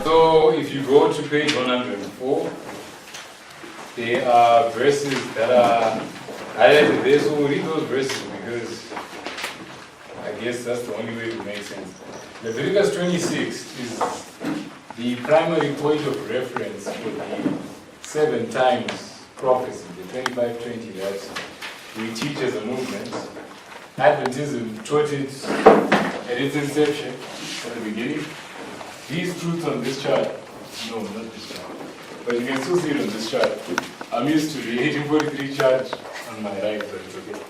So if you go to page 104, there are verses that are highlighted there, so we'll read those verses because I guess that's the only way to make sense. Leviticus 26 is the primary point of reference for the 7 times prophecy, the 25-20 that we teach as a movement. Adventism taught it at its inception, at the beginning. These truths on this chart, no, not this chart, but you can still see it on this chart. I'm used to the 1843 chart on my right, but it's okay.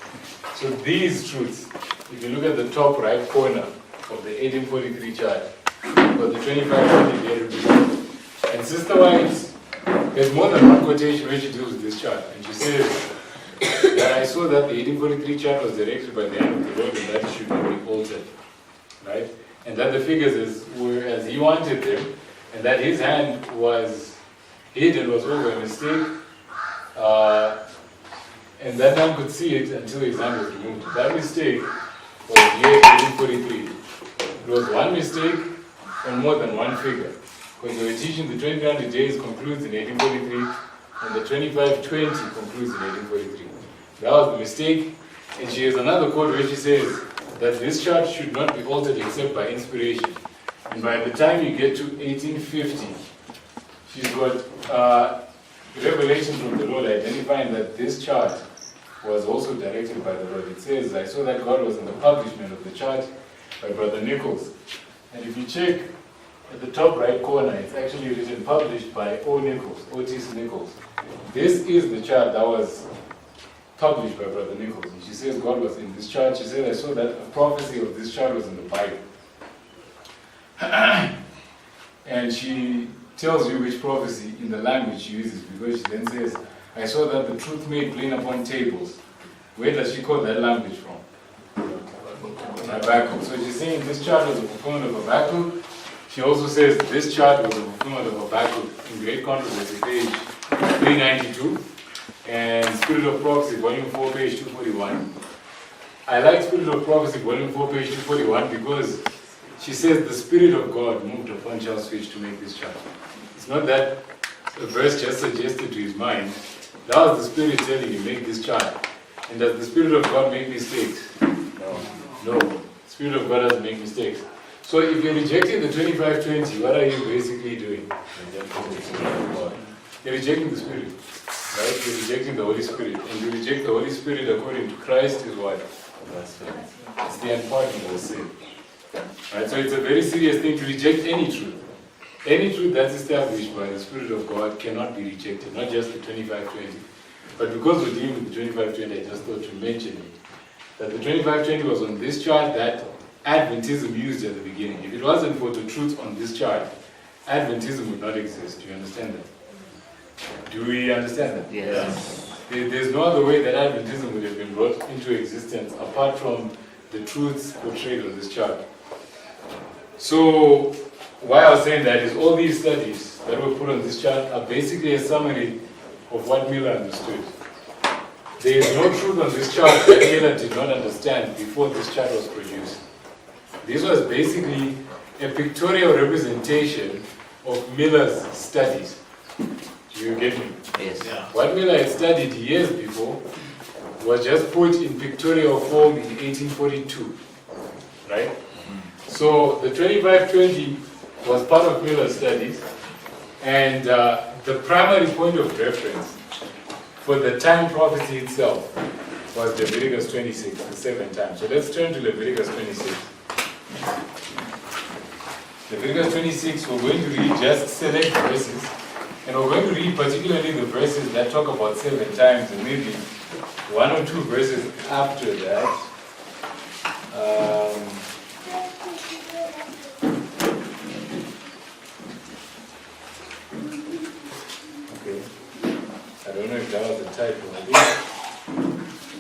So these truths, if you look at the top right corner of the 1843 chart, got the 25-20 day. And Sister White, there's more than one quotation where she deals with this chart, and she says that I saw that the 1843 chart was directed by the hand of the Lord and that it should not be altered, right? And that the figures were as he wanted them, and that his hand was hidden, was over a mistake, and that none could see it until his hand was removed. That mistake was the year 1843. It was one mistake on more than one figure. Because they were teaching the 2000 days concludes in 1843, and the 25-20 concludes in 1843. That was the mistake. And she has another quote where she says that this chart should not be altered except by inspiration. And by the time you get to 1850, she's got revelation from the Lord identifying that this chart was also directed by the Lord. It says, I saw that God was in the publishment of the chart by Brother Nichols. And if you check at the top right corner, it's actually written published by O. Nichols, Otis Nichols. This is the chart that was published by Brother Nichols. And she says God was in this chart. She said, I saw that a prophecy of this chart was in the Bible. And she tells you which prophecy in the language she uses, because she then says, I saw that the truth made plain upon tables. Where does she quote that language from? Habakkuk. So she's saying this chart was a fulfillment of Habakkuk. She also says this chart was a fulfillment of Habakkuk in Great Controversy, page 392, and Spirit of Prophecy, volume 4, page 241. I like Spirit of Prophecy, volume 4, page 241, because she says the Spirit of God moved upon Charles Fish to make this chart. It's not that a verse just suggested to his mind. That was the Spirit telling him, make this chart. And does the Spirit of God make mistakes? No. The Spirit of God doesn't make mistakes. So if you're rejecting the 25-20, what are you basically doing? You're rejecting the Spirit. Right? You're rejecting the Holy Spirit. And you reject the Holy Spirit according to Christ is what? It's the unpardonable sin. Right? So it's a very serious thing to reject any truth. Any truth that's established by the Spirit of God cannot be rejected, not just the 25-20. But because we're dealing with the 25-20, I just thought to mention it. That the 25-20 was on this chart that Adventism used at the beginning. If it wasn't for the truth on this chart, Adventism would not exist. Do you understand that? Do we understand that? Yes. There's no other way that Adventism would have been brought into existence apart from the truths portrayed on this chart. So, why I was saying that is all these studies that were put on this chart are basically a summary of what Miller understood. There is no truth on this chart that Miller did not understand before this chart was produced. This was basically a pictorial representation of Miller's studies. Do you get me? Yes. Yeah. What Miller had studied years before was just put in pictorial form in 1842, right? So the 25-20 was part of Miller's studies, and the primary point of reference for the time prophecy itself was Leviticus 26, the 7 times. So let's turn to Leviticus 26. Leviticus 26, we're going to read just select verses, and we're going to read particularly the verses that talk about 7 times, and maybe 1 or 2 verses after that. Okay, I don't know if that was a typo.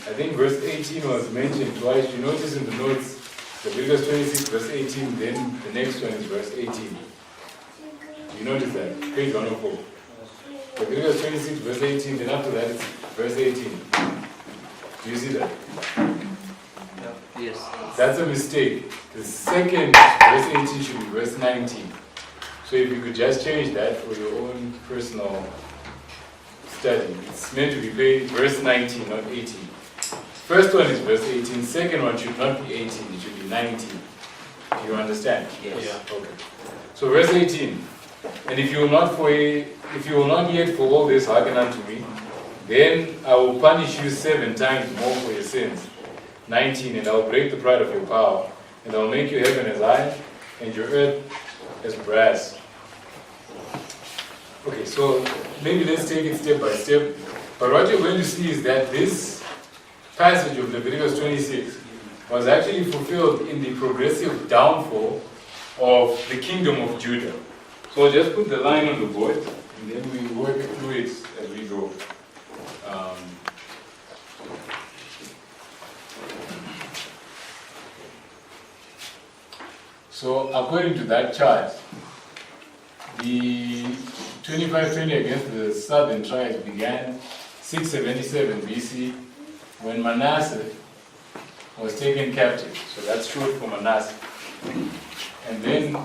I think verse 18 was mentioned twice. You notice in the notes Leviticus 26, verse 18, then the next one is verse 18. You notice that? Page 104. Leviticus 26, verse 18, then after that it's verse 18. Do you see that? Yes. That's a mistake. The second verse 18 should be verse 19. So if you could just change that for your own personal study. It's meant to be paid verse 19, not 18. First one is verse 18, second one should not be 18, it should be 19. Do you understand? Yes. Yeah. Okay. So verse 18, and if you will not yet for all this hearken unto me, then I will punish you 7 times more for your sins. 19, and I will break the pride of your power, and I will make your heaven as iron, and your earth as brass. Okay, so maybe let's take it step by step. But what you're going to see is that this passage of Leviticus 26 was actually fulfilled in the progressive downfall of the kingdom of Judah. So I'll just put the line on the board, and then we work through it as we go. So according to that chart, the 2520 against the southern tribes began 677 BC when Manasseh was taken captive. So that's short for Manasseh. And then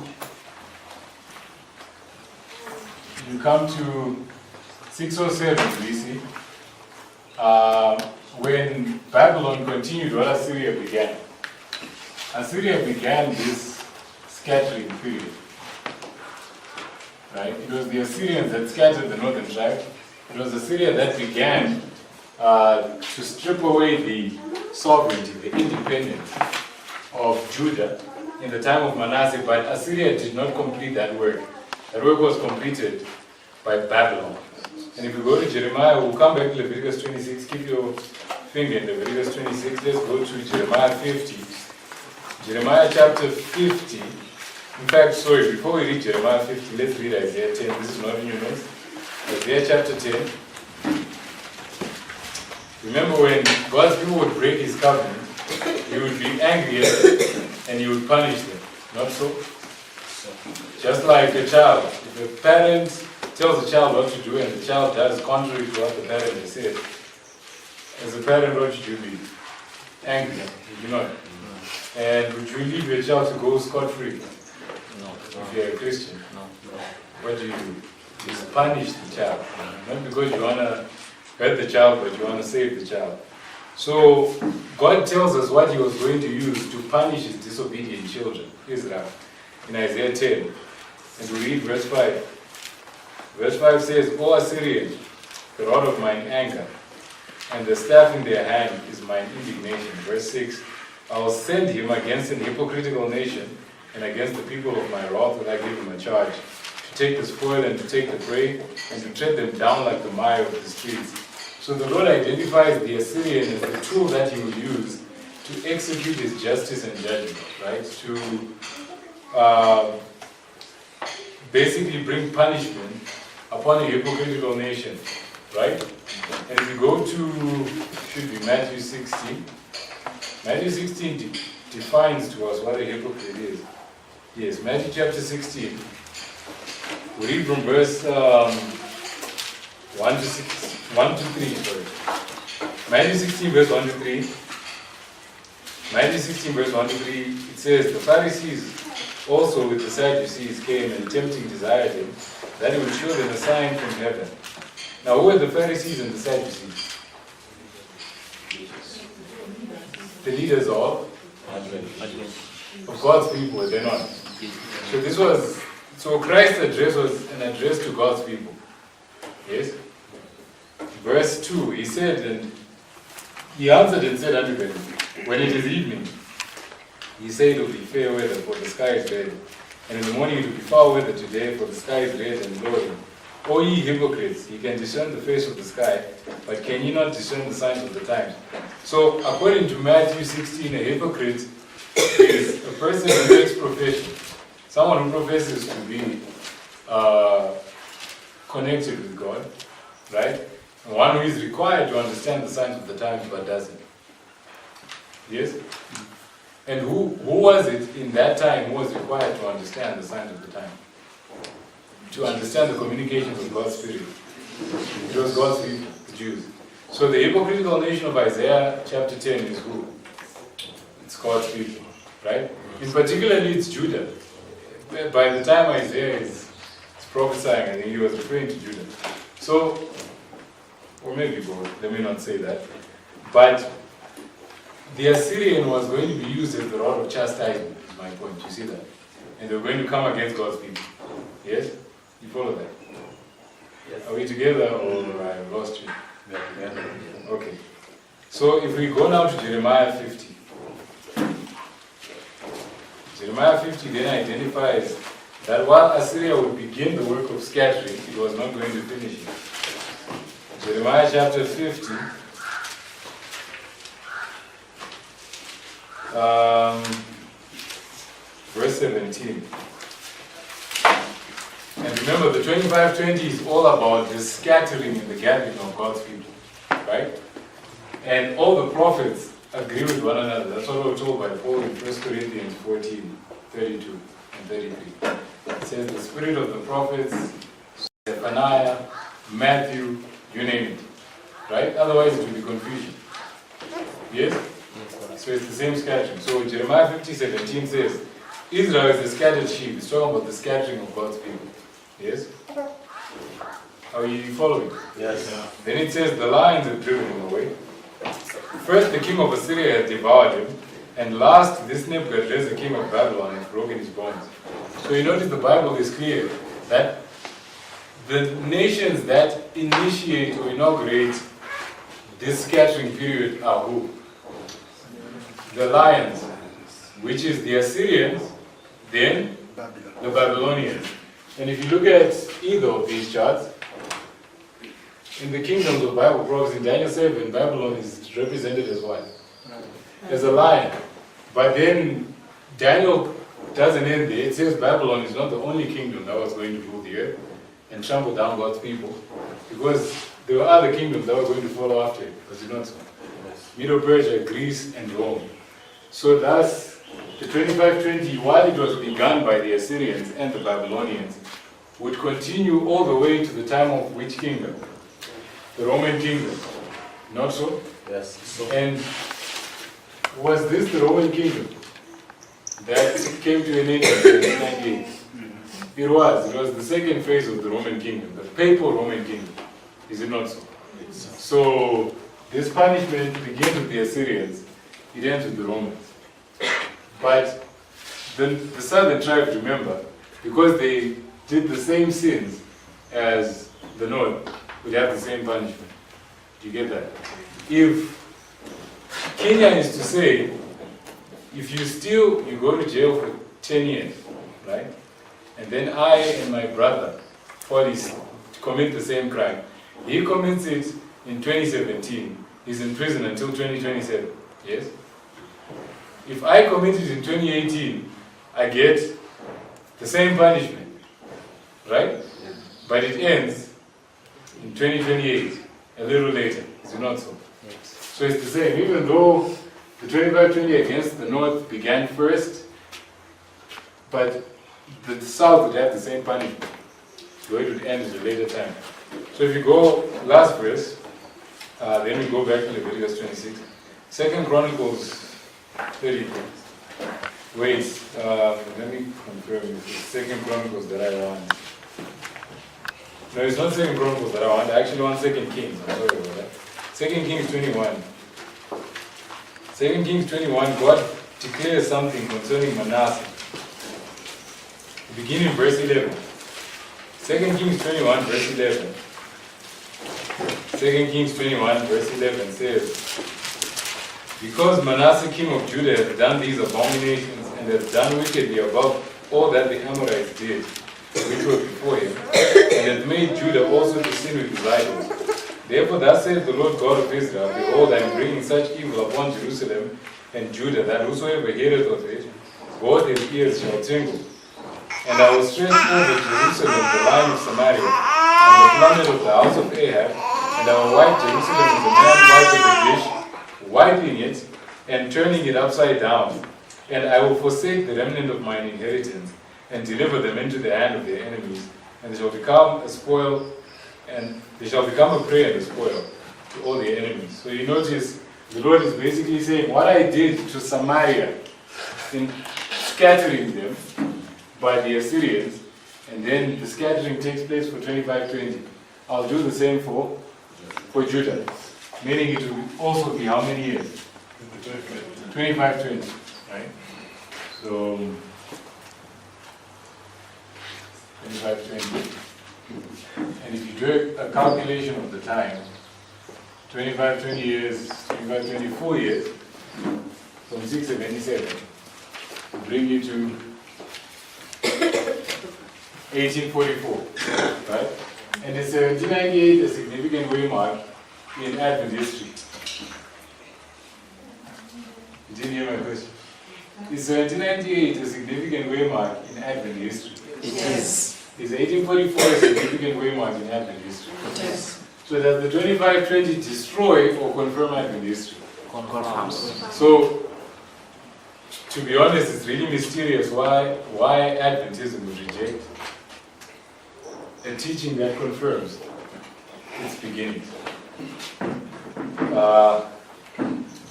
you come to 607 BC when Babylon continued what Assyria began. Assyria began this scattering period. Right? It was the Assyrians that scattered the northern tribe. It was Assyria that began to strip away the sovereignty, the independence of Judah in the time of Manasseh, but Assyria did not complete that work. That work was completed by Babylon. And if we go to Jeremiah, we'll come back to Leviticus 26. Keep your finger in Leviticus 26. Let's go to Jeremiah 50. Jeremiah chapter 50. In fact, sorry, before we read Jeremiah 50, let's read Isaiah 10. This is not in your notes. Isaiah chapter 10. Remember, when God's people would break his covenant, he would be angry at them and he would punish them. Not so? Just like a child. If a parent tells the child what to do and the child does contrary to what the parent has said, as a parent, what should you be? Angry, would you not? And would you leave your child to go scot-free? No. If you're a Christian? No. What do? You just punish the child. Not because you want to hurt the child, but you want to save the child. So God tells us what he was going to use to punish his disobedient children, Israel, in Isaiah 10. And we read verse 5. Verse 5 says, O Assyrian, the rod of mine anger, and the staff in their hand is mine indignation. Verse 6, I will send him against an hypocritical nation, and against the people of my wrath will I give him a charge, to take the spoil and to take the prey, and to tread them down like the mire of the streets. So the Lord identifies the Assyrian as the tool that he will use to execute his justice and judgment, right? To basically bring punishment upon a hypocritical nation, right? And if you go to, should be Matthew 16. Matthew 16 defines to us what a hypocrite is. Yes, Matthew chapter 16. We read from verse 1 to 3. Sorry. Matthew 16 verse 1 to 3. Matthew 16 verse 1 to 3. It says, the Pharisees also with the Sadducees came and tempting desired him, that he would show them a sign from heaven. Now who are the Pharisees and the Sadducees? The leaders of God's people, were they not? So Christ's address was an address to God's people. Yes? Verse 2, he said, and he answered and said unto them, when it is evening, he said it will be fair weather, for the sky is red. And in the morning it will be foul weather today, for the sky is red and lowering. O ye hypocrites, ye can discern the face of the sky, but can ye not discern the signs of the times? So, according to Matthew 16, a hypocrite is a person who makes profession, someone who professes to be connected with God, right? And one who is required to understand the signs of the times but doesn't. Yes? And who was it in that time who was required to understand the signs of the time? To understand the communications of God's Spirit. It was God's people, the Jews. So the hypocritical nation of Isaiah chapter 10 is who? It's God's people, right? In particularly it's Judah. By the time Isaiah is prophesying, I think he was referring to Judah. So, or maybe both, let me not say that. But the Assyrian was going to be used as the rod of chastisement, is my point. You see that? And they were going to come against God's people. Yes? You follow that? Yes. Are we together or I lost you? We are together. Okay. So if we go now to Jeremiah 50. Jeremiah 50 then identifies that while Assyria would begin the work of scattering, it was not going to finish it. Jeremiah chapter 50. Verse 17. And remember, the 25-20 is all about the scattering and the gathering of God's people, right? And all the prophets agree with one another. That's what we're told by Paul in 1 Corinthians 14, 32 and 33. It says the spirit of the prophets, Zephaniah, Matthew, you name it, right? Otherwise it will be confusion. Yes? So it's the same scattering. So Jeremiah 50:17 says, Israel is a scattered sheep. It's talking about the scattering of God's people. Yes? Are you following? Yes. Then it says the lions have driven him away. First the king of Assyria had devoured him, and last this Nebuchadnezzar king of Babylon has broken his bones. So you notice the Bible is clear that the nations that initiate or inaugurate this scattering period are who? The lions, which is the Assyrians, then the Babylonians. And if you look at either of these charts, in the kingdoms of Bible prophets, in Daniel 7, Babylon is represented as what? As a lion. But then Daniel doesn't end there. It says Babylon is not the only kingdom that was going to rule the earth and trample down God's people, because there were other kingdoms that were going to follow after it. Was it not so? Medo-Persia, Greece, and Rome. So thus, the 25-20, while it was begun by the Assyrians and the Babylonians, would continue all the way to the time of which kingdom? The Roman kingdom. Not so? Yes. And was this the Roman kingdom that came to an end in 1798? It was. It was the second phase of the Roman kingdom, the papal Roman kingdom. Is it not so? So this punishment begins with the Assyrians, it ends with the Romans. But the southern tribes, remember, because they did the same sins as the north, would have the same punishment. Do you get that? If Kenya is to say, if you steal, you go to jail for 10 years, right? And then I and my brother, police, commit the same crime. He commits it in 2017. He's in prison until 2027. Yes? If I commit it in 2018, I get the same punishment. Right? But it ends in 2028, a little later. Is it not so? So it's the same. Even though the 25-20 against the north began first, but the south would have the same punishment. So it would end at a later time. So if you go last verse, then we go back to Leviticus 26. 2 Chronicles 30. Wait, let me confirm if it's 2 Chronicles that I want. No, it's not 2 Chronicles that I want. I actually want 2 Kings. I'm sorry about that. 2 Kings 21. 2 Kings 21, God declares something concerning Manasseh. Beginning in verse 11. 2 Kings 21, verse 11. 2 Kings 21, verse 11 says, because Manasseh king of Judah hath done these abominations, and hath done wickedly above all that the Amorites did, which were before him, and hath made Judah also to sin with his idols. Therefore thus saith the Lord God of Israel, behold, I am bringing such evil upon Jerusalem and Judah, that whosoever heareth of it, both his ears shall tingle. And I will stretch over Jerusalem the line of Samaria, and the plummet of the house of Ahab, and I will wipe Jerusalem as a man wipeth a dish, wiping it and turning it upside down. And I will forsake the remnant of mine inheritance, and deliver them into the hand of their enemies, and they shall become a spoil, and they shall become a prey and a spoil to all their enemies. So you notice the Lord is basically saying, what I did to Samaria in scattering them by the Assyrians, and then the scattering takes place for 25-20. I'll do the same for Judah. Meaning it will also be how many years? 25-20, right? So 25-20. And if you do a calculation of the time, 25-20 years, 25-24 years, from 677, will bring you to 1844, right? And is 1798 a significant waymark in Advent history? You didn't hear my question. Is 1798 a significant waymark in Advent history? It is. Is 1844 a significant waymark in Advent history? It is. So does the 25-20 destroy or confirm Advent history? Confirms. So, to be honest, it's really mysterious why Adventism would reject a teaching that confirms its beginnings.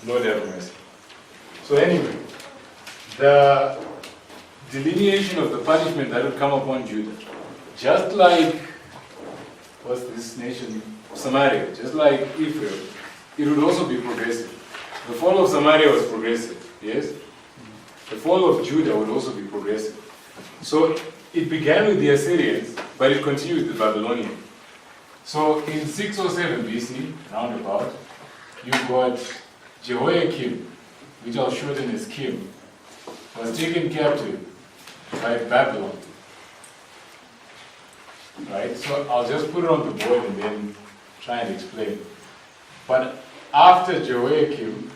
Lord have mercy. So anyway, the delineation of the punishment that would come upon Judah, just like, what's this nation? Samaria, just like Ephraim, it would also be progressive. The fall of Samaria was progressive, yes? The fall of Judah would also be progressive. So it began with the Assyrians, but it continued with the Babylonians. So in 607 BC, roundabout, you got Jehoiakim, which I'll shorten as Kim, was taken captive by Babylon. Right? So I'll just put it on the board and then try and explain. But after Jehoiakim,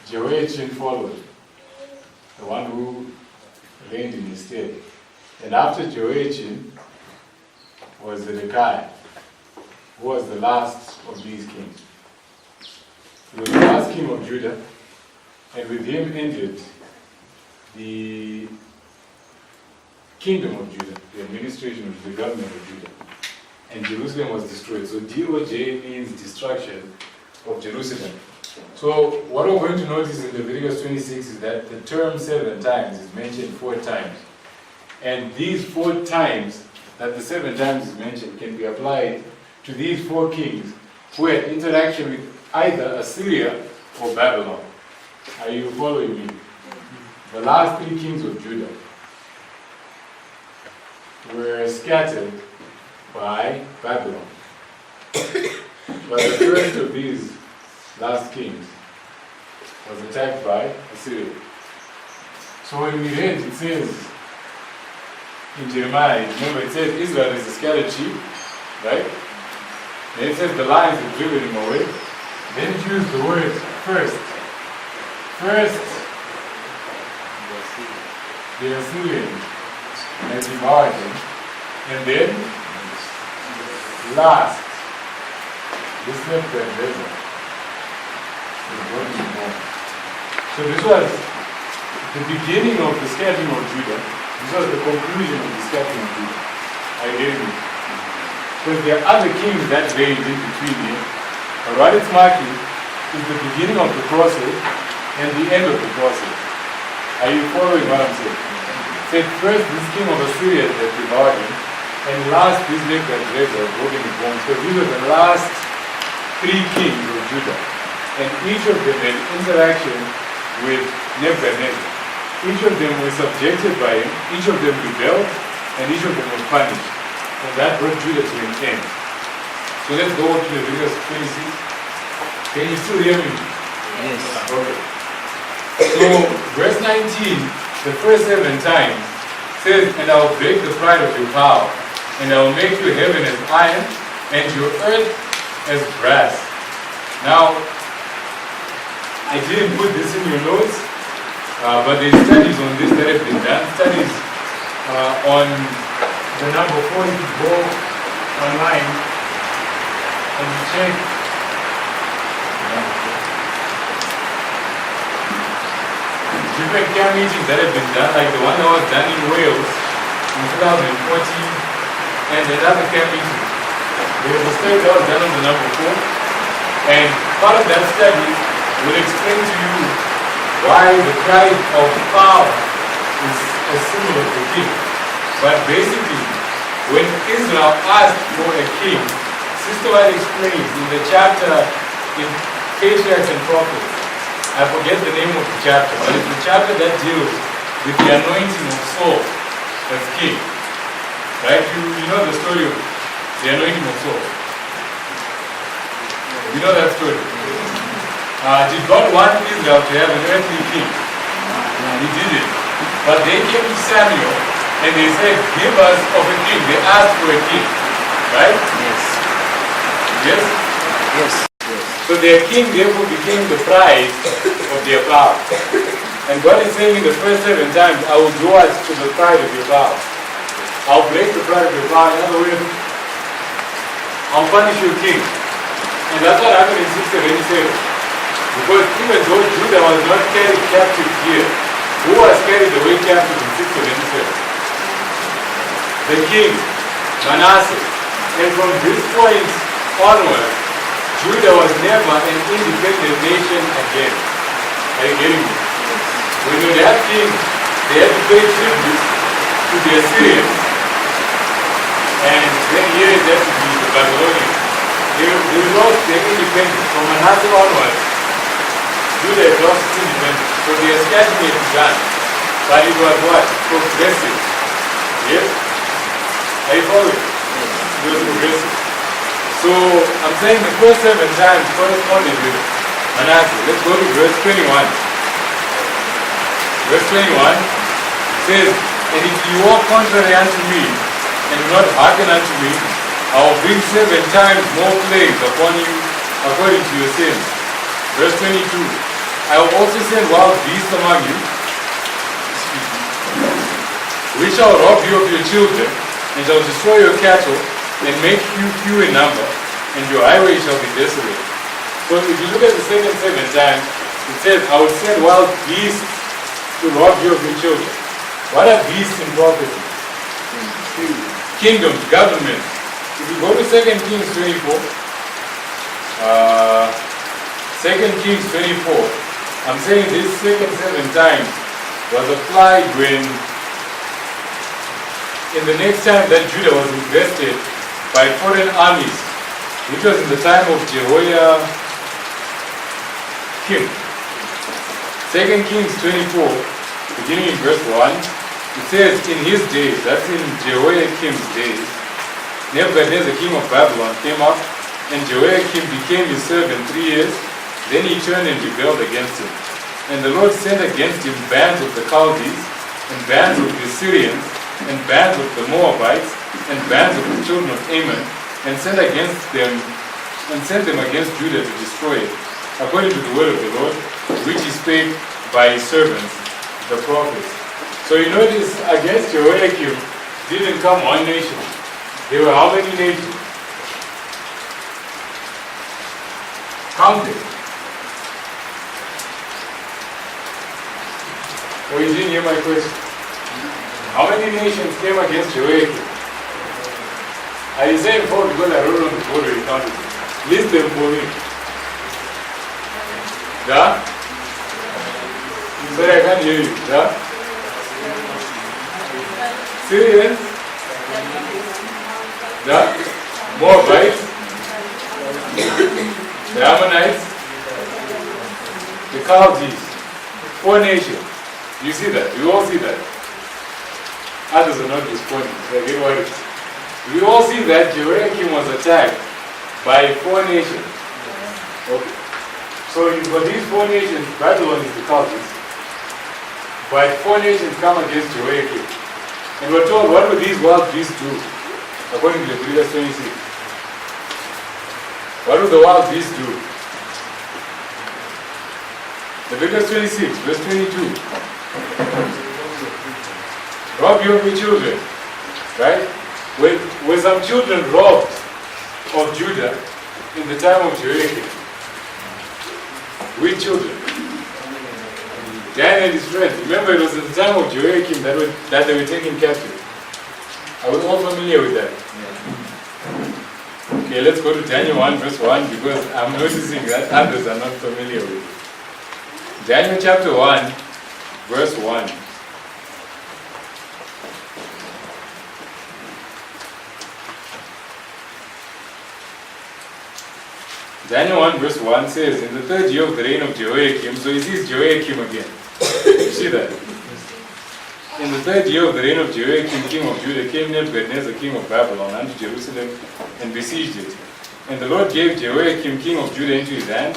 Jehoiachin followed, the one who reigned in his stead. And after Jehoiachin was Zedekiah, who was the last of these kings. He was the last king of Judah, and with him ended the kingdom of Judah, the administration of the government of Judah. And Jerusalem was destroyed. So DOJ means destruction of Jerusalem. So what we're going to notice in Leviticus 26 is that the term 7 times is mentioned 4 times. And these 4 times that the 7 times is mentioned can be applied to these 4 kings who had interaction with either Assyria or Babylon. Are you following me? The last 3 kings of Judah were scattered by Babylon. But the first of these last kings was attacked by Assyria. So when we read, it says in Jeremiah, remember it says Israel is a scattered sheep, right? Then it says the lions have driven him away. Then it used the word first. First, the Assyrians had devoured him. And then, last, this left the desert. So this was the beginning of the scattering of Judah. This was the conclusion of the scattering of Judah. I get it. Because there are other kings that reigned in between here. But what it's marking is the beginning of the process and the end of the process. Are you following what I'm saying? It said first this king of Assyria that devoured him, and last this Nebuchadnezzar broken his bones. So these were the last 3 kings of Judah. And each of them had interaction with Nebuchadnezzar. Each of them was subjected by him, each of them rebelled, and each of them was punished. And that brought Judah to an end. So let's go to Leviticus 26. Can you still hear me? Yes. Okay. So verse 19, the first 7 times, says, and I will break the pride of your power, and I will make your heaven as iron, and your earth as brass. Now, I didn't put this in your notes, but there's studies on this that have been done. Studies on the number 4. You can go online and check. different camp meetings that have been done, like the one that was done in Wales in 2014, and another camp meeting. There was a study that was done on the number 4, and part of that study will explain to you why the pride of power is a symbol of the king. But basically, when Israel asked for a king, Sister White explains in the chapter in Patriarchs and Prophets, I forget the name of the chapter, but it's the chapter that deals with the anointing of Saul as king. Right? You know the story of the anointing of Saul. You know that story? Did God want Israel to have an earthly king? He didn't. But they came to Samuel and they said, give us of a king. They asked for a king. Right? Yes. Yes? Yes. So their king therefore became the prize of their power. And God is saying in the first 7 times, I will do it to the pride of your power. I'll break the pride of your power. In other words, I'll punish your king. And that's what happened in 677. Because even though Judah was not carried captive here, who was carried away captive in 677? The king, Manasseh. And from this point onward, Judah was never an independent nation again. Are you getting me? When you have kings, they had to pay tribute to the Assyrians, and then here it has to be the Babylonians. They lost their independence. From Manasseh onwards, Judah had lost its independence. So the escalation had begun. But it was what? Progressive. Yes? Are you following? It was progressive. So I'm saying the first 7 times corresponded with Manasseh. Let's go to verse 21. Verse 21 says, and if you walk contrary unto me, and do not hearken unto me, I will bring 7 times more plagues upon you according to your sins. Verse 22, I will also send wild beasts among you, which shall rob you of your children, and shall destroy your cattle, and make you few in number, and your highways shall be desolate. So if you look at the second 7 times, it says, I will send wild beasts to rob you of your children. What are beasts in prophecy? Kingdoms, governments. If you go to 2 Kings 24, 2 Kings 24, I'm saying this second 7 times was applied when, in the next time that Judah was invested by foreign armies, which was in the time of Jehoiakim. 2 Kings 24, beginning in verse 1, it says, in his days, that's in Jehoiakim's days, Nebuchadnezzar, king of Babylon, came up, and Jehoiakim became his servant 3 years. Then he turned and rebelled against him. And the Lord sent against him bands of the Chaldees, and bands of the Syrians, and bands of the Moabites, and bands of the children of Ammon, and sent them against Judah to destroy it, according to the word of the Lord, which he spake by his servants, the prophets. So you notice, against Jehoiakim didn't come one nation. There were how many nations? Count it. Oh, you didn't hear my question. How many nations came against Jehoiakim? Are you saying 4 because I wrote on the board already counted? List them for me. Yeah? Sorry, I can't hear you. Yeah? Syrians? Yeah? Moabites? The Ammonites? The Chaldees? 4 nations. You see that? We all see that. Others are not responding. They get worried. We all see that Jehoiakim was attacked by 4 nations. Okay. So you've got these 4 nations. Babylon is the Chaldees. But 4 nations come against Jehoiakim. And we're told, what would these wild beasts do? According to Leviticus 26. What would the wild beasts do? Leviticus 26, verse 22. Rob you of your children. Right? Were some children robbed of Judah in the time of Jehoiakim? Which children? Daniel and his friends. Remember, it was at the time of Jehoiakim that they were taken captive. Are we all familiar with that? Okay, let's go to Daniel 1 verse 1 because I'm noticing that others are not familiar with it. Daniel chapter 1 verse 1. Daniel 1 verse 1 says, in the third year of the reign of Jehoiakim, so it is Jehoiakim again. You see that? In the third year of the reign of Jehoiakim, king of Judah, came Nebuchadnezzar, king of Babylon, unto Jerusalem, and besieged it. And the Lord gave Jehoiakim, king of Judah, into his hand,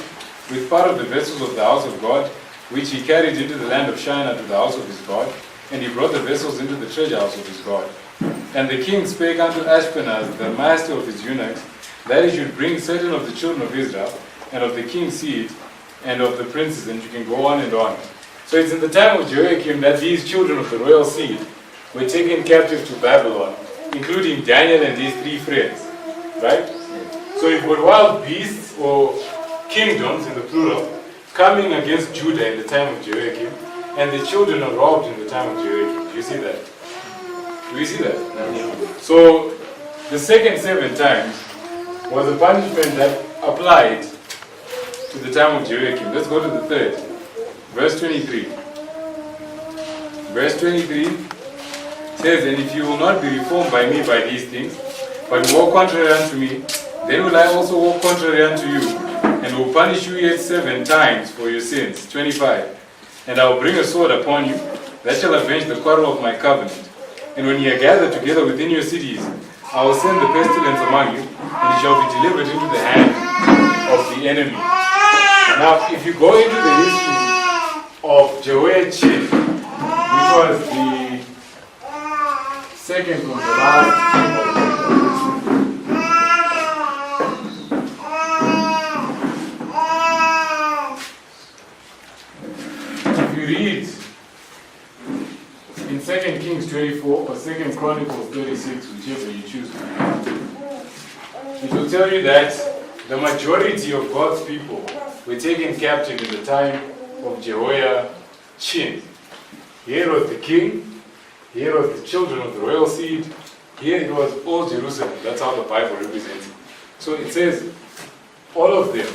with part of the vessels of the house of God, which he carried into the land of Shinar to the house of his God, and he brought the vessels into the treasure house of his God. And the king spake unto Ashpenaz, the master of his eunuchs, that he should bring certain of the children of Israel, and of the king's seed, and of the princes, and you can go on and on. So it's in the time of Jehoiakim that these children of the royal seed were taken captive to Babylon, including Daniel and his three friends. Right? So you've got wild beasts or kingdoms in the plural coming against Judah in the time of Jehoiakim, and the children are robbed in the time of Jehoiakim. Do you see that? Do you see that? So the second 7 times was a punishment that applied to the time of Jehoiakim. Let's go to the third. Verse 23. Verse 23 says, and if you will not be reformed by me by these things, but walk contrary unto me, then will I also walk contrary unto you, and will punish you yet 7 times for your sins. 25. And I will bring a sword upon you, that shall avenge the quarrel of my covenant. And when ye are gathered together within your cities, I will send the pestilence among you, and it shall be delivered into the hand of the enemy. Now, if you go into the history of Jehoiachin, which was the second from the last king of Judah. If you read in 2 Kings 24 or 2 Chronicles 36, whichever you choose to read, it will tell you that the majority of God's people were taken captive in the time of Jehoiachin. Here was the king, here was the children of the royal seed, here it was all Jerusalem. That's how the Bible represents it. So it says, all of them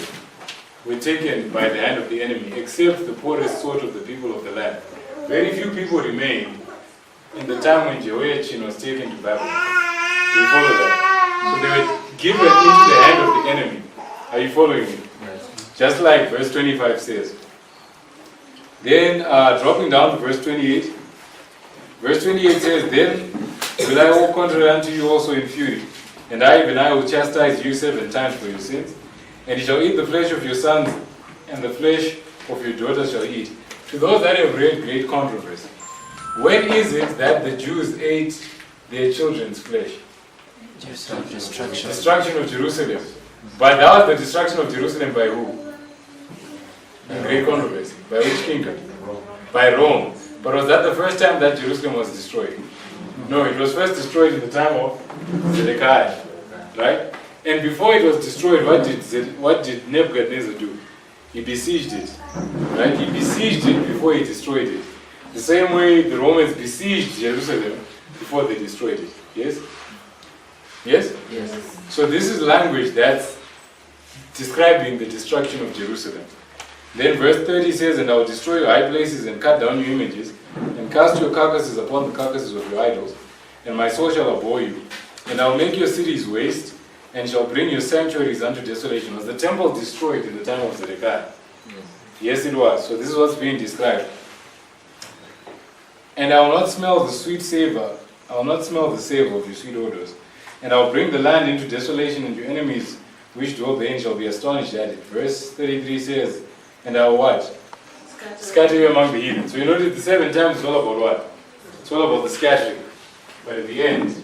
were taken by the hand of the enemy, except the poorest sort of the people of the land. Very few people remained in the time when Jehoiachin was taken to Babylon. Do you follow that? So they were given into the hand of the enemy. Are you following me? Yes. Just like verse 25 says. Then, dropping down to verse 28. Verse 28 says, then will I walk contrary unto you also in fury, and I, even I, will chastise you 7 times for your sins, and you shall eat the flesh of your sons, and the flesh of your daughters shall eat. To those that have read great controversy, when is it that the Jews ate their children's flesh? Destruction. Destruction of Jerusalem. But that was the destruction of Jerusalem by who? Great controversy. By which kingdom? By Rome. But was that the first time that Jerusalem was destroyed? No, it was first destroyed in the time of Zedekiah. Right? And before it was destroyed, what did Nebuchadnezzar do? He besieged it. Right? He besieged it before he destroyed it. The same way the Romans besieged Jerusalem before they destroyed it. Yes? Yes? Yes. So this is language that's describing the destruction of Jerusalem. Then verse 30 says, and I will destroy your high places and cut down your images, and cast your carcasses upon the carcasses of your idols, and my soul shall abhor you. And I will make your cities waste, and shall bring your sanctuaries unto desolation. Was the temple destroyed in the time of Zedekiah? Yes, it was. So this is what's being described. And I will not smell the sweet savor, I will not smell the savor of your sweet odors. And I will bring the land into desolation, and your enemies which dwell therein shall be astonished at it. Verse 33 says, and I will what? Scatter you among the heathen. So you notice the 7 times is all about what? It's all about the scattering. But at the end,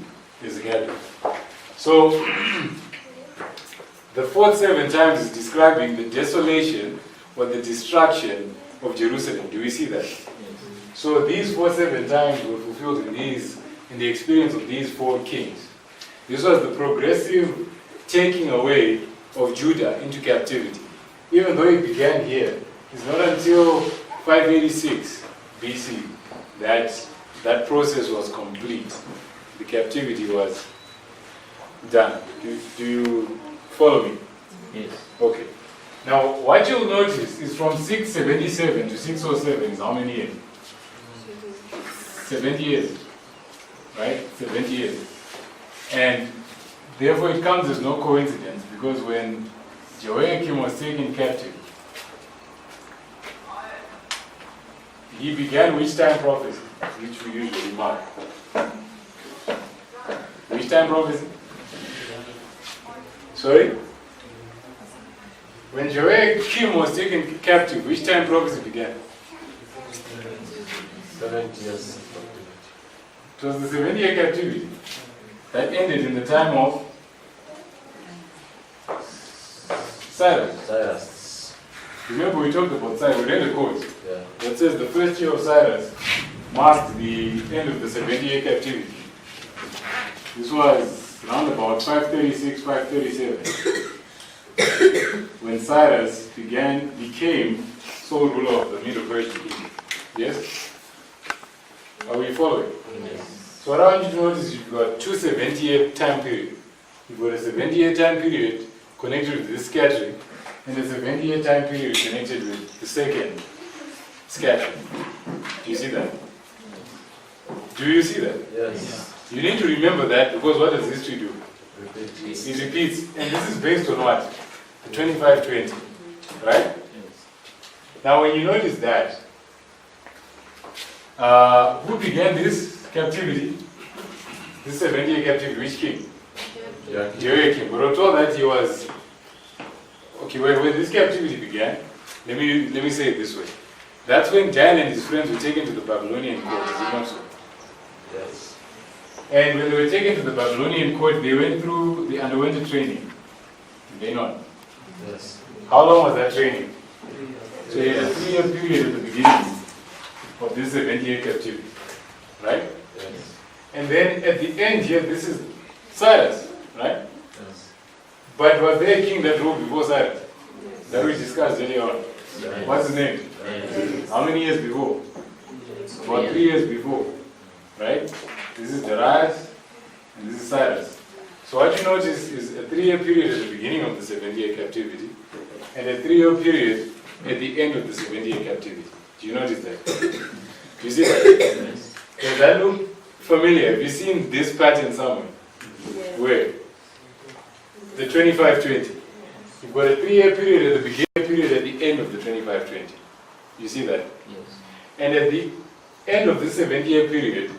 is the gathering. So, the 4th 7 times is describing the desolation or the destruction of Jerusalem. Do we see that? Yes. So these 4 7 times were fulfilled in the experience of these 4 kings. This was the progressive taking away of Judah into captivity. Even though it began here, it's not until 586 BC, that process was complete. The captivity was done. Do you follow me? Yes. Okay. Now, what you'll notice is from 677 to 607 is how many years? 70 years. Right? 70 years. And therefore it comes as no coincidence, because when Jehoiakim was taken captive, he began which time prophecy, which we usually mark. Which time prophecy? Sorry? When Jehoiakim was taken captive, which time prophecy began? 70 years. It was the 70-year captivity that ended in the time of Cyrus. Cyrus. Remember we talked about Cyrus, we read the quote Yeah. that says the first year of Cyrus marked the end of the 70-year captivity. This was around about 536, 537, when Cyrus became sole ruler of the Medo-Persian kingdom. Yes? Are we following? Yes. So what I want you to notice is you've got two 70-year time periods. You've got a 70-year time period connected with this scattering, and a 70-year time period connected with the second scattering. Do you see that? Do you see that? Yes. You need to remember that, because what does history do? Repeat. It repeats, and this is based on what? The 2520, right? Now when you notice that, who began this captivity? This 70-year captivity, which king? Yeah. Jehoiakim. But we're told that he was, okay, when this captivity began, let me say it this way. That's when Daniel and his friends were taken to the Babylonian court, is it not so? Yes. And when they were taken to the Babylonian court, they underwent a training. Did they not? Yes. How long was that training? So you had a 3-year period at the beginning of this 70-year captivity, right? Yes. And then at the end here, this is Cyrus, right? Yes. But was there a king that ruled before Cyrus? That we discussed earlier on. Yes. What's his name? Yes. How many years before? About 3 years before, right? This is Darius, and this is Cyrus. So what you notice is a 3-year period at the beginning of the 70-year captivity, and a 3-year period at the end of the 70-year captivity. Do you notice that? Do you see that? Yes. Does that look familiar? Have you seen this pattern somewhere? Where? The 2520. You've got a 3-year period at the beginning, period at the end of the 2520. You see that? Yes. And at the end of this 70-year period,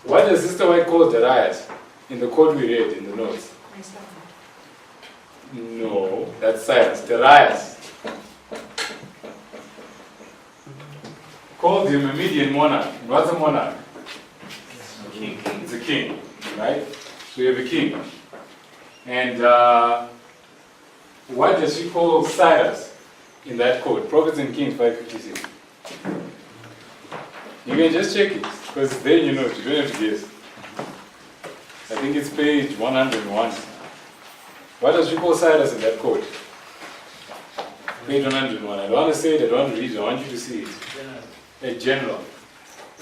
what does Sister White call Darius in the code we read in the notes? No, that's Cyrus. Darius called him a Median monarch. What's a monarch? King. It's a king, right? So you have a king. And what does she call Cyrus in that code? Prophets and Kings 556. You can just check it, because then you know it. You don't have to guess. I think it's page 101. What does she call Cyrus in that code? Page 101. I don't want to say it, I don't want to read it, I want you to see it. A general.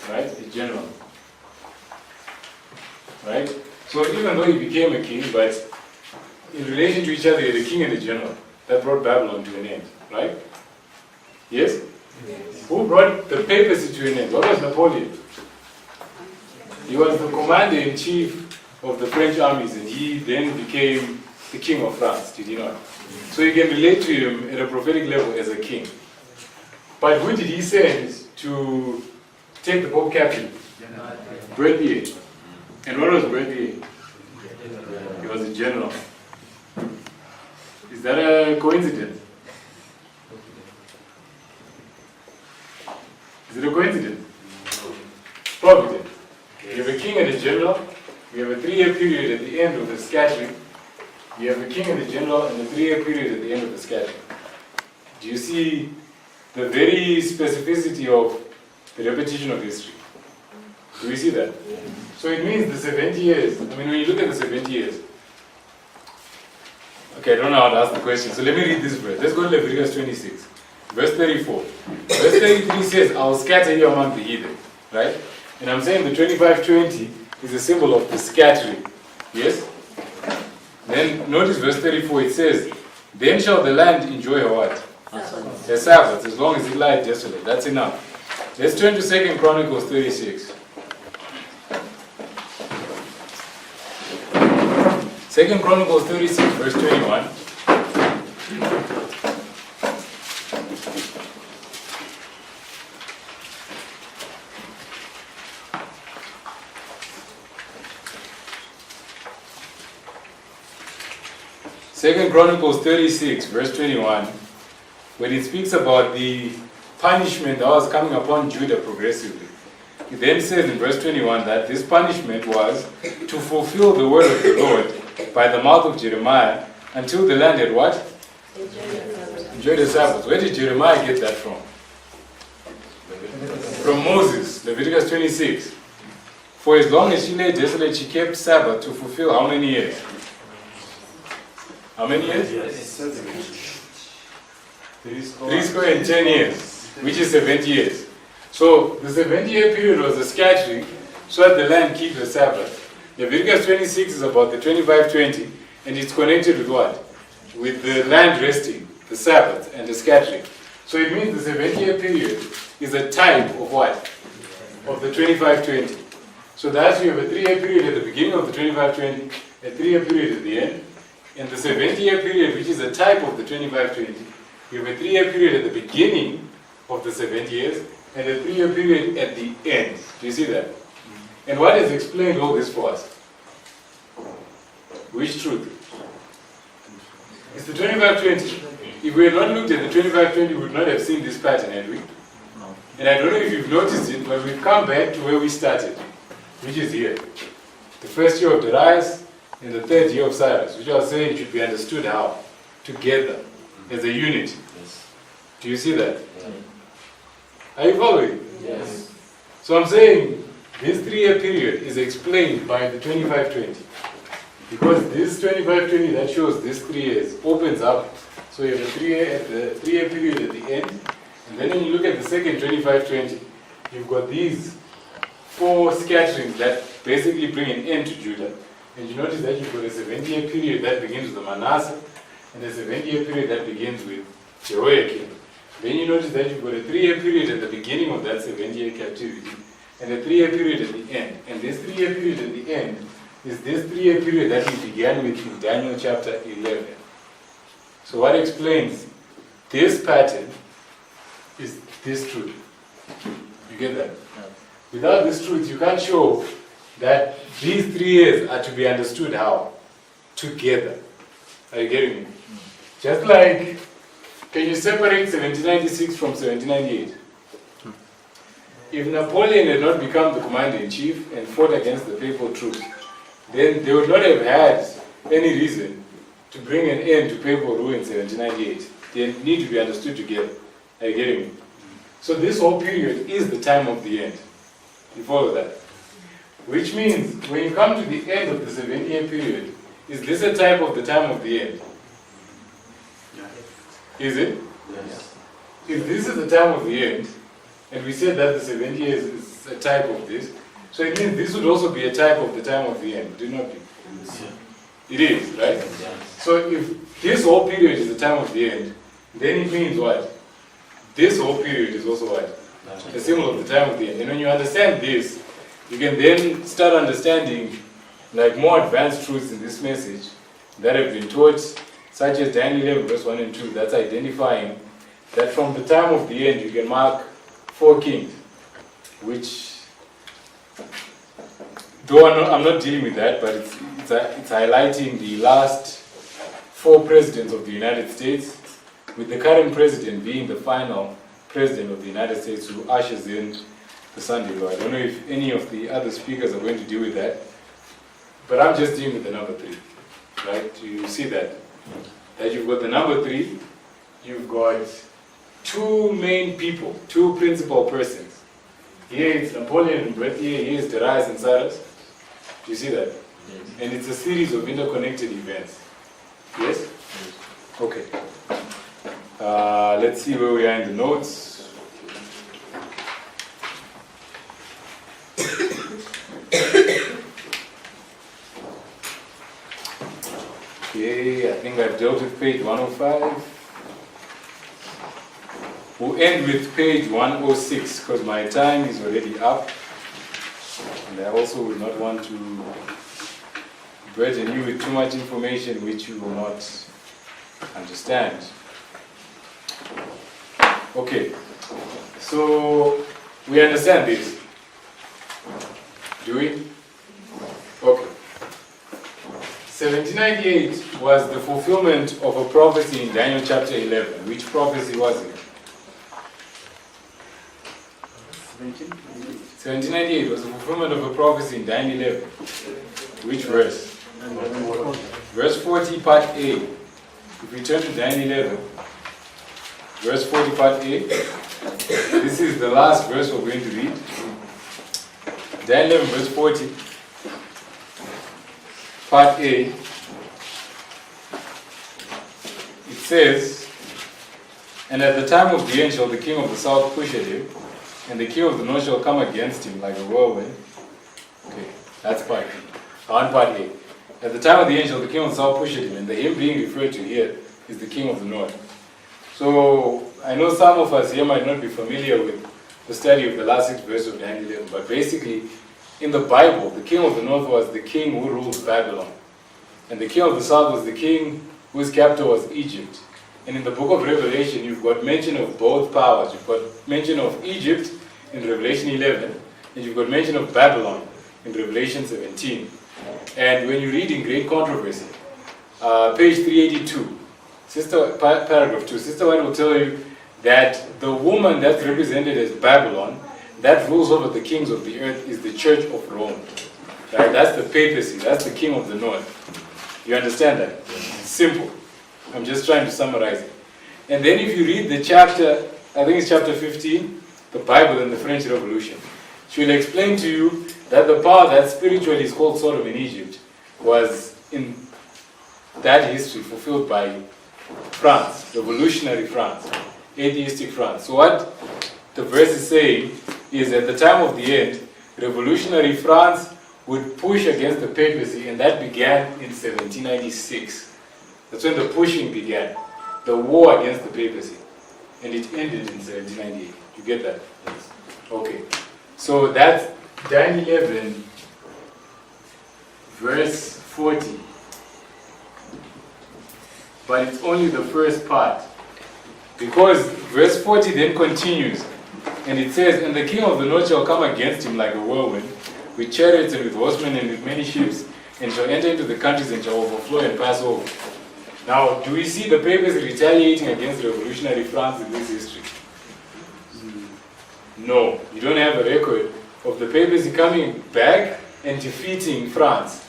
Right? A general. Right? So even though he became a king, but in relation to each other, he had a king and a general. That brought Babylon to an end. Right? Yes? Yes. Who brought the papacy to an end? What was Napoleon? He was the commander-in-chief of the French armies, and he then became the king of France, did he not? So you can relate to him at a prophetic level as a king. But who did he send to take the Pope captive? Berthier. And what was Berthier? He was a general. Is that a coincidence? Is it a coincidence? Providence. You have a king and a general. You have a 3-year period at the end of the scattering. You have a king and a general, and a 3-year period at the end of the scattering. Do you see the very specificity of the repetition of history? Do we see that? So it means the 70 years, I mean, when you look at the 70 years, okay, I don't know how to ask the question, so let me read this verse. Let's go to Leviticus 26. Verse 34. Verse 33 says, I will scatter you among the heathen. Right? And I'm saying the 25-20 is a symbol of the scattering. Yes? Then notice verse 34, it says, then shall the land enjoy her what? The Sabbath, as long as it lies desolate. That's enough. Let's turn to 2 Chronicles 36. 2 Chronicles 36, verse 21. Second Chronicles 36, verse 21, when it speaks about the punishment that was coming upon Judah progressively. It then says in verse 21 that this punishment was to fulfill the word of the Lord by the mouth of Jeremiah until the land had what? Enjoyed the Sabbath. Where did Jeremiah get that from? From Moses, Leviticus 26. For as long as she lay desolate, she kept Sabbath to fulfill how many years? How many years? 310 years, which is 70 years. So the 70-year period was a scattering so that the land keep the Sabbath. Leviticus 26 is about the 25-20, and it's connected with what? With the land resting, the Sabbath, and the scattering. So it means the 70-year period is a type of what? Of the 25-20. So that's you have a 3-year period at the beginning of the 25-20, a 3-year period at the end, and the 70-year period, which is a type of the 25-20, you have a 3-year period at the beginning of the 70 years, and a 3-year period at the end. Do you see that? And what has explained all this for us? Which truth? It's the 25-20. If we had not looked at the 25-20, we would not have seen this pattern, had we? And I don't know if you've noticed it, but we've come back to where we started, which is here. The first year of Darius and the 3rd year of Cyrus, which I was saying should be understood how? Together, as a unit. Yes. Do you see that? Are you following? Yes. So I'm saying this 3-year period is explained by the 25-20. Because this 25-20 that shows this 3 years opens up. So you have a 3-year period at the end. And then when you look at the second 25-20, you've got these 4 scatterings that basically bring an end to Judah. And you notice that you've got a 70-year period that begins with Manasseh, and a 70-year period that begins with Jehoiakim. Then you notice that you've got a 3-year period at the beginning of that 70-year captivity, and a 3-year period at the end. And this 3-year period at the end is this 3-year period that we began with in Daniel chapter 11. So what explains this pattern is this truth. You get that? Without this truth, you can't show that these 3 years are to be understood how? Together. Are you getting me? Just like, can you separate 1796 from 1798? If Napoleon had not become the commander-in-chief and fought against the papal troops, then they would not have had any reason to bring an end to papal rule in 1798. They need to be understood together. Are you getting me? So this whole period is the time of the end. You follow that? Which means, when you come to the end of the 70-year period, is this a type of the time of the end? Is it? Yes. If this is the time of the end, and we said that the 70 years is a type of this, so it means this would also be a type of the time of the end, would it not be? It is, right? So if this whole period is the time of the end, then it means what? This whole period is also what? A symbol of the time of the end. And when you understand this, you can then start understanding like more advanced truths in this message that have been taught, such as Daniel 11 verse 1 and 2, that's identifying that from the time of the end you can mark 4 kings, which, though I'm not dealing with that, but it's highlighting the last 4 presidents of the United States, with the current president being the final president of the United States who ushers in the Sunday law. I don't know if any of the other speakers are going to deal with that, but I'm just dealing with the number 3, right? You see that? That you've got the number 3, you've got 2 main people, 2 principal persons. Here it's Napoleon and Berthier, here is Darius and Cyrus. Do you see that? Yes. And it's a series of interconnected events. Yes? Okay. Let's see where we are in the notes. Okay, I think I've dealt with page 105. We'll end with page 106 because my time is already up. And I also would not want to burden you with too much information which you will not understand. Okay, so we understand this. Do we? Okay. 1798 was the fulfillment of a prophecy in Daniel chapter 11. Which prophecy was it? 1798 was the fulfillment of a prophecy in Daniel 11. Which verse? Verse 40, part A. If we turn to Daniel 11, verse 40, part A. This is the last verse we're going to read. Daniel 11, verse 40, part A. It says, "And at the time of the end shall the king of the south push at him, and the king of the north shall come against him like a whirlwind." Okay, that's part B. On part A. At the time of the end shall the king of the south push at him, and the him being referred to here is the king of the north. So, I know some of us here might not be familiar with the study of the last 6 verses of Daniel 11, but basically, in the Bible, the king of the north was the king who ruled Babylon. And the king of the south was the king whose capital was Egypt. And in the book of Revelation, you've got mention of both powers. You've got mention of Egypt in Revelation 11, and you've got mention of Babylon in Revelation 17. And when you read in Great Controversy, page 382, paragraph 2, Sister White will tell you that the woman that's represented as Babylon, that rules over the kings of the earth, is the Church of Rome. Right? That's the papacy, that's the king of the north. You understand that? It's simple. I'm just trying to summarize it. And then if you read the chapter, I think it's chapter 15, the Bible and the French Revolution, she will explain to you that the power that spiritually is called Sodom in Egypt was in that history fulfilled by France, revolutionary France, atheistic France. So what the verse is saying is at the time of the end, revolutionary France would push against the papacy, and that began in 1796. That's when the pushing began, the war against the papacy. And it ended in 1798. You get that? Yes. Okay. So that's Daniel 11, verse 40. But it's only the first part. Because verse 40 then continues. And it says, "And the king of the north shall come against him like a whirlwind, with chariots and with horsemen and with many ships, and shall enter into the countries and shall overflow and pass over." Now, do we see the papacy retaliating against revolutionary France in this history? No. You don't have a record of the papacy coming back and defeating France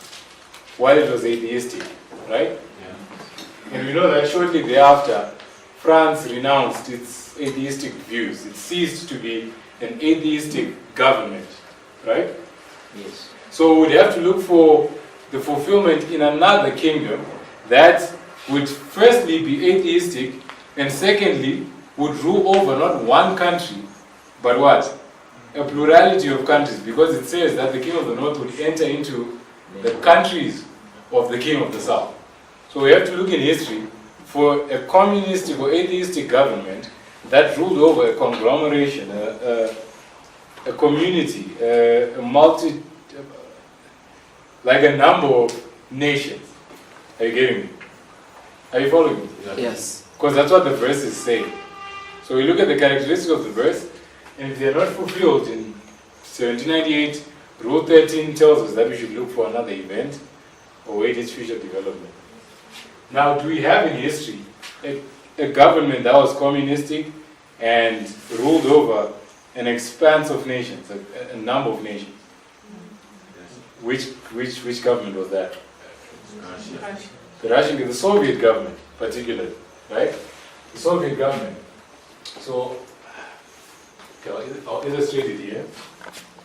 while it was atheistic, right? Yeah. And we know that shortly thereafter, France renounced its atheistic views. It ceased to be an atheistic government, right? Yes. So we'd have to look for the fulfillment in another kingdom that would firstly be atheistic, and secondly would rule over not one country, but what? A plurality of countries, because it says that the king of the north would enter into the countries of the king of the south. So we have to look in history for a communistic or atheistic government that ruled over a conglomeration, a community, a multi, like a number of nations. Are you getting me? Are you following me? Yes. Because that's what the verse is saying. So we look at the characteristics of the verse, and if they are not fulfilled in 1798, Rule 13 tells us that we should look for another event or wait its future development. Now, do we have in history a government that was communistic and ruled over an expanse of nations, a number of nations? Which government was that? The Russian, the Soviet government, particularly, right? The Soviet government. So, okay, I'll illustrate it here.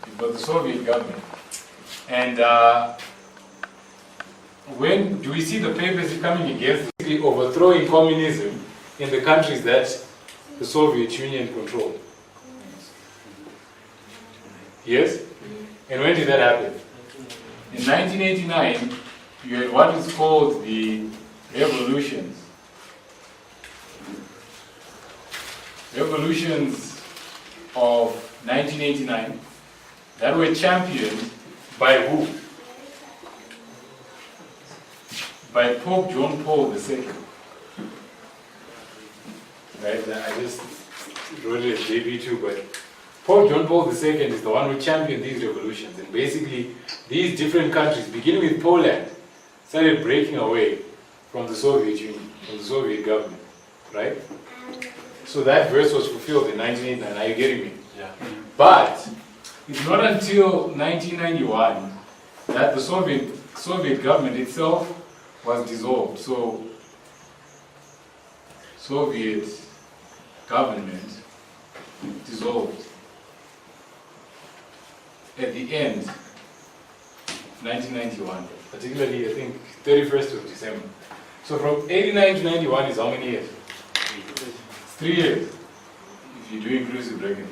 You've got the Soviet government. And when do we see the papacy coming against, overthrowing communism in the countries that the Soviet Union controlled. Yes? And when did that happen? In 1989, you had what is called the revolutions. Revolutions of 1989 that were championed by who? By Pope John Paul II. Right, I just wrote it as JP2, but Pope John Paul II is the one who championed these revolutions. And basically, these different countries, beginning with Poland, started breaking away from the Soviet Union, from the Soviet government, right? So that verse was fulfilled in 1989, are you getting me? Yeah. But it's not until 1991 that the Soviet government itself was dissolved. So Soviet government dissolved at the end, 1991, particularly I think 31st of December. So from 89 to 91 is how many years? It's 3 years, if you do inclusive reckoning.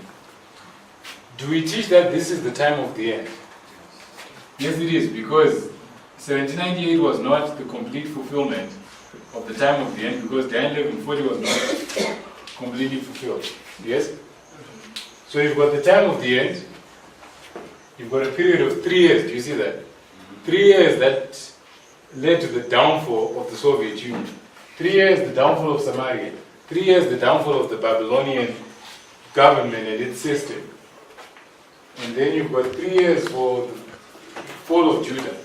Do we teach that this is the time of the end? Yes, it is, because 1798 was not the complete fulfillment of the time of the end, because Daniel 1140 was not completely fulfilled. Yes? So you've got the time of the end, you've got a period of 3 years, do you see that? 3 years that led to the downfall of the Soviet Union. 3 years the downfall of Samaria. 3 years the downfall of the Babylonian government and its system. And then you've got 3 years for the fall of Judah.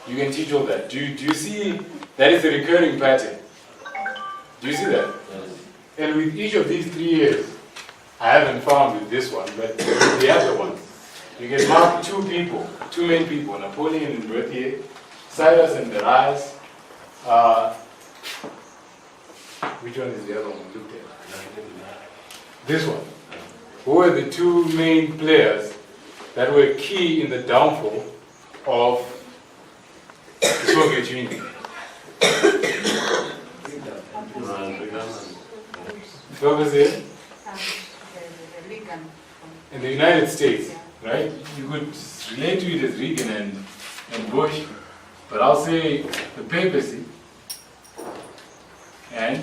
You can teach all that. Do you see that is a recurring pattern? Do you see that? Yes. And with each of these 3 years, I haven't found with this one, but with the other ones, you can mark two main people, Napoleon and Berthier, Cyrus and Darius. Which one is the other one we looked at? This one. Who were the two main players that were key in the downfall of the Soviet Union? What was it? In the United States, right? You could relate to it as Reagan and Bush, but I'll say the papacy and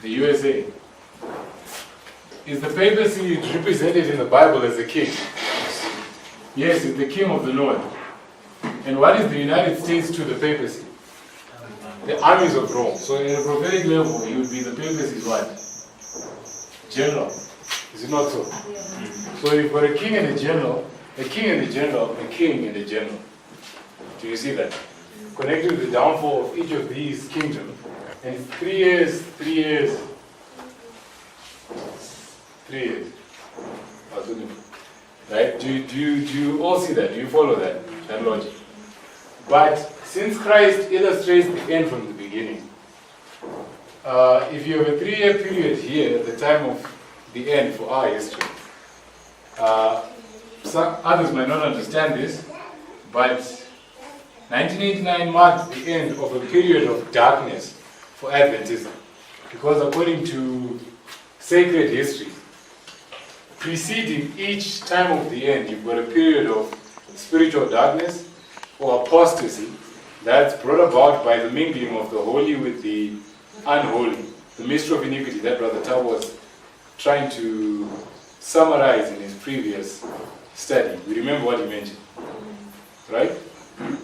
the USA. Is the papacy represented in the Bible as a king? Yes, it's the king of the north. And what is the United States to the papacy? The armies of Rome. So in a prophetic level, it would be the papacy's what? General. Is it not so? So you've got a king and a general, a king and a general, a king and a general. Do you see that? Connected to the downfall of each of these kingdoms. And it's 3 years, 3 years, 3 years. Right? Do you all see that? Do you follow that logic? But since Christ illustrates the end from the beginning, if you have a 3-year period here at the time of the end for our history, some others might not understand this, but 1989 marked the end of a period of darkness for Adventism. Because according to sacred history, preceding each time of the end, you've got a period of spiritual darkness or apostasy that's brought about by the mingling of the holy with the unholy, the mystery of iniquity that Brother Tab was trying to summarize in his previous study. We remember what he mentioned, right?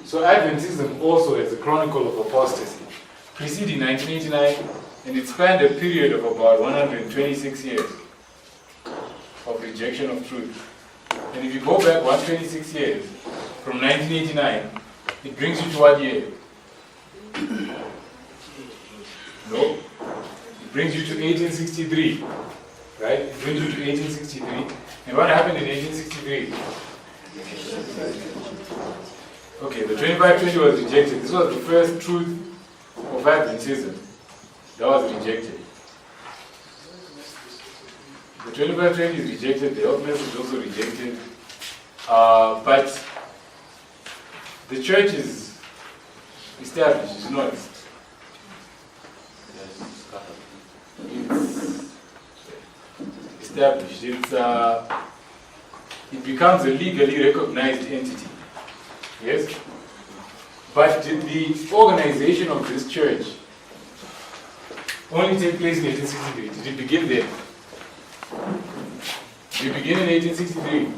So Adventism also has a chronicle of apostasy, preceding 1989, and it spanned a period of about 126 years of rejection of truth. And if you go back 126 years, from 1989, it brings you to what year? No? It brings you to 1863, right? It brings you to 1863. And what happened in 1863? Okay, the 2520 was rejected. This was the first truth of Adventism that was rejected. The 2520 is rejected, the health message is also rejected. But the church is established, it's not. established, it becomes a legally recognized entity. Yes? But did the organization of this church only take place in 1863? Did it begin there? Did it begin in 1863?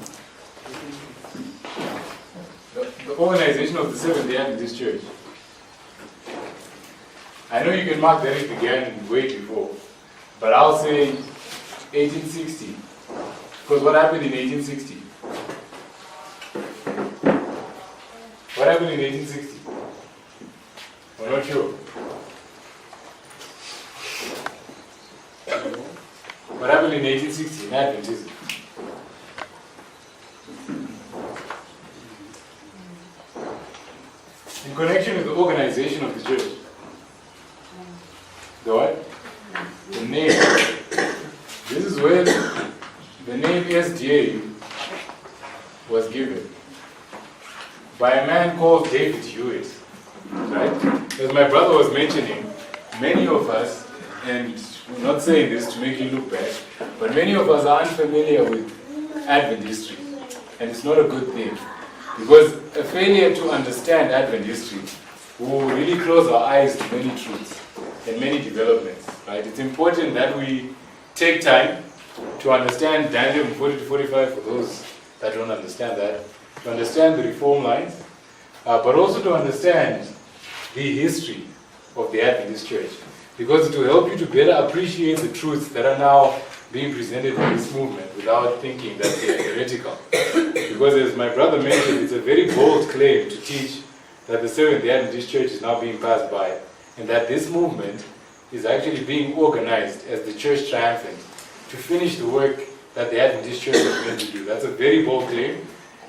The organization of the Seventh-day Adventist Church. I know you can mark that it began way before, but I'll say 1860. Because what happened in 1860? What happened in 1860? We're not sure. What happened in 1860 in Adventism? In connection with the organization of the church. The what? The name. This is where the name SDA was given by a man called David Hewitt. Right? As my brother was mentioning, many of us, and I'm not saying this to make you look bad, but many of us are unfamiliar with Advent history. And it's not a good thing. Because a failure to understand Advent history will really close our eyes to many truths and many developments. Right? It's important that we take time to understand Daniel 40 to 45 for those that don't understand that, to understand the reform lines, but also to understand the history of the Adventist Church. Because it will help you to better appreciate the truths that are now being presented in this movement without thinking that they are heretical. Because as my brother mentioned, it's a very bold claim to teach that the Seventh-day Adventist Church is now being passed by, and that this movement is actually being organized as the Church Triumphant to finish the work that the Adventist Church is meant to do. That's a very bold claim,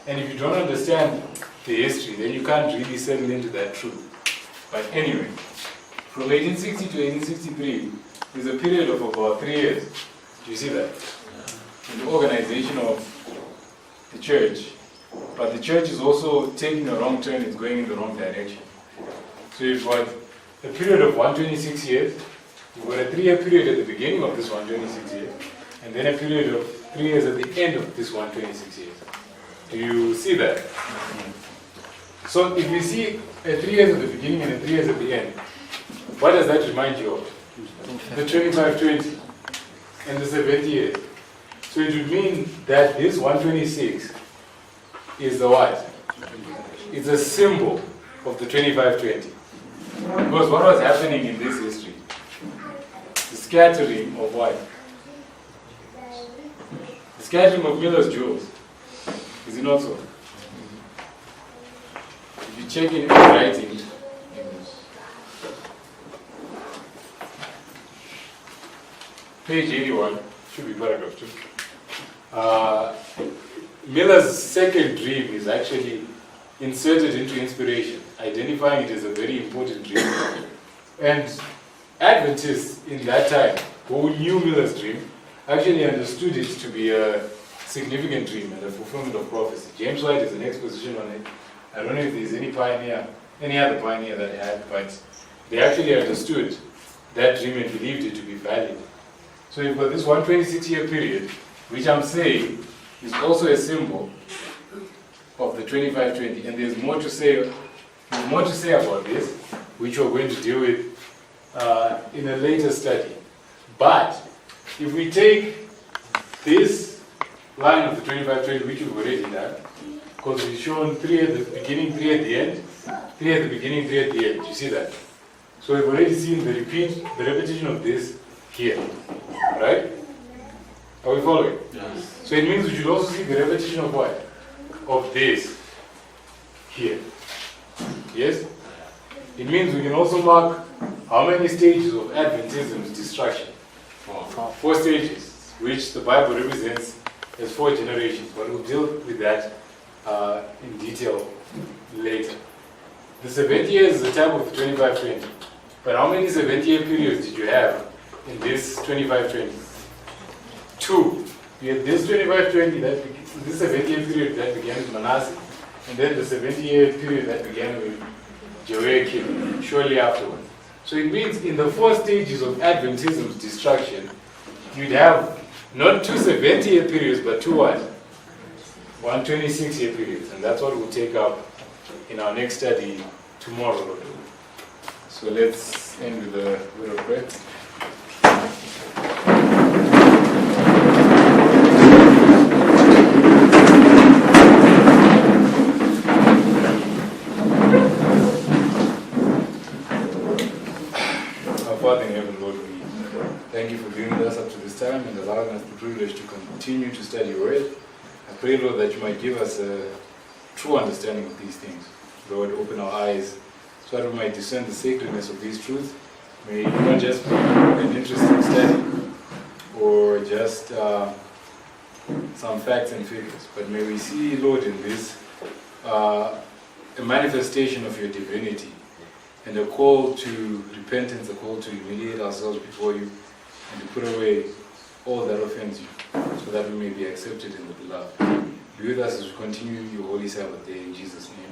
and if you don't understand the history, then you can't really settle into that truth. But anyway, from 1860 to 1863 is a period of about 3 years. Do you see that? In the organization of the church. But the church is also taking a wrong turn, it's going in the wrong direction. So you've got a period of 126 years, you've got a 3-year period at the beginning of this 126 years, and then a period of 3 years at the end of this 126 years. Do you see that? So if you see a 3 years at the beginning and a 3 years at the end, what does that remind you of? The 25-20 and the 70 years. So it would mean that this 126 is the what? It's a symbol of the 25-20. Because what was happening in this history? The scattering of what? The scattering of Miller's jewels. Is it not so? If you check in writing, page 81, should be paragraph 2. Miller's second dream is actually inserted into inspiration, identifying it as a very important dream. And Adventists in that time, who knew Miller's dream, actually understood it to be a significant dream and a fulfillment of prophecy. James White is an exposition on it. I don't know if there's any other pioneer that had, but they actually understood that dream and believed it to be valid. So you've got this 126-year period, which I'm saying is also a symbol of the 25-20, and there's more to say about this, which we're going to deal with in a later study. But if we take this line of the 25-20, which we've already done, because we've shown 3 at the beginning, 3 at the end, 3 at the beginning, 3 at the end. You see that? So we've already seen the repetition of this here, right? Are we following? Yes. So it means we should also see the repetition of what? Of this here. Yes? It means we can also mark how many stages of Adventism's destruction. 4 stages, which the Bible represents as 4 generations. But we'll deal with that in detail later. The 70 years is the time of the 25-20. But how many 70-year periods did you have in this 25-20? 2. You had this 25-20, this 70-year period that began with Manasseh, and then the 70-year period that began with Jehoiakim shortly afterwards. So it means in the 4 stages of Adventism's destruction, you'd have Not 2 70-year periods, but 2 what? 1 26-year periods. And that's what we'll take up in our next study tomorrow. So let's end with a word of prayer. Our Father in heaven, Lord, we thank you for being with us up to this time and allowing us the privilege to continue to study your word. I pray, Lord, that you might give us a true understanding of these things. Lord, open our eyes so that we might discern the sacredness of these truths. May it not just be an interesting study or just some facts and figures, but may we see, Lord, in this a manifestation of your divinity and a call to repentance, a call to humiliate ourselves before you and to put away all that offends you so that we may be accepted in the beloved. Be with us as we continue your holy Sabbath day in Jesus' name.